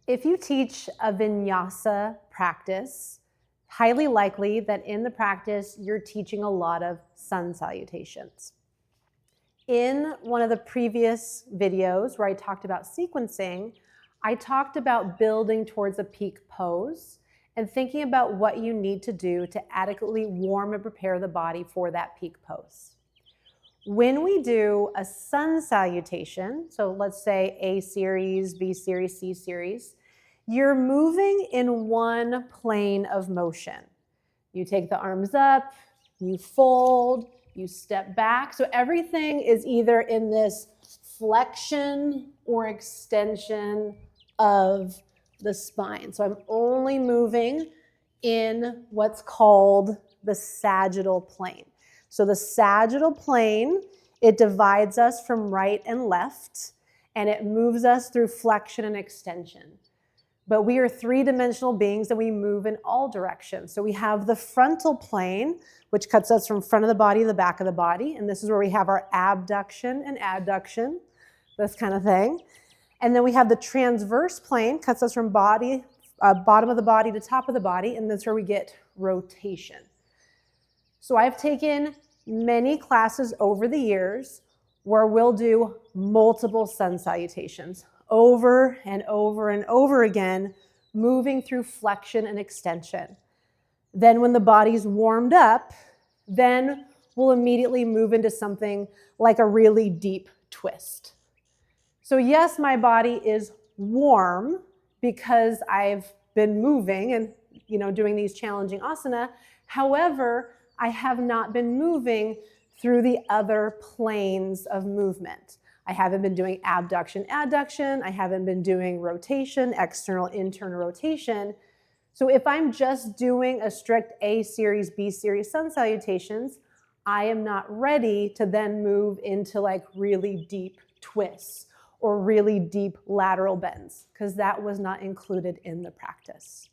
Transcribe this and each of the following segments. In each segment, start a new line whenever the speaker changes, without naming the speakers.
If you teach a vinyasa practice, highly likely that in the practice you're teaching a lot of sun salutations. In one of the previous videos where I talked about sequencing, I talked about building towards a peak pose and thinking about what you need to do to adequately warm and prepare the body for that peak pose. When we do a sun salutation, so let's say A series, B series, C series, you're moving in one plane of motion. You take the arms up, you fold, you step back. So everything is either in this flexion or extension of the spine. So I'm only moving in what's called the sagittal plane. So the sagittal plane, it divides us from right and left, and it moves us through flexion and extension. But we are three-dimensional beings and we move in all directions. So we have the frontal plane, which cuts us from front of the body to the back of the body. And this is where we have our abduction and adduction, this kind of thing. And then we have the transverse plane, cuts us from bottom of the body to top of the body. And that's where we get rotation. So I've taken many classes over the years where we'll do multiple sun salutations over and over and over again, moving through flexion and extension. Then when the body's warmed up, then we'll immediately move into something like a really deep twist. So yes, my body is warm because I've been moving and doing these challenging asana. However, I have not been moving through the other planes of movement. I haven't been doing abduction, adduction. I haven't been doing rotation, external, internal rotation. So if I'm just doing a strict A series, B series sun salutations, I am not ready to then move into like really deep twists or really deep lateral bends because that was not included in the practice.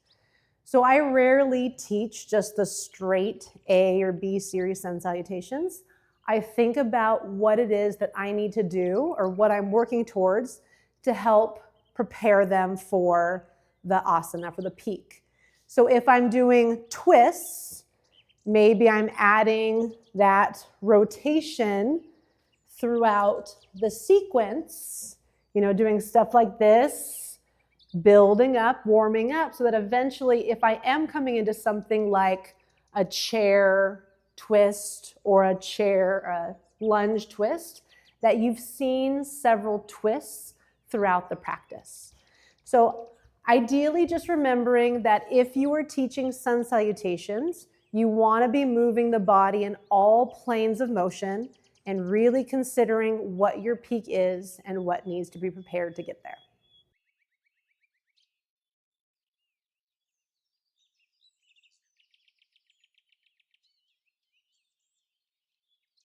So I rarely teach just the straight A or B series sun salutations. I think about what it is that I need to do or what I'm working towards to help prepare them for the asana, for the peak. So if I'm doing twists, maybe I'm adding that rotation throughout the sequence, doing stuff like this, building up, warming up, so that eventually if I am coming into something like a chair twist or a lunge twist, that you've seen several twists throughout the practice. So ideally just remembering that if you are teaching sun salutations, you want to be moving the body in all planes of motion and really considering what your peak is and what needs to be prepared to get there.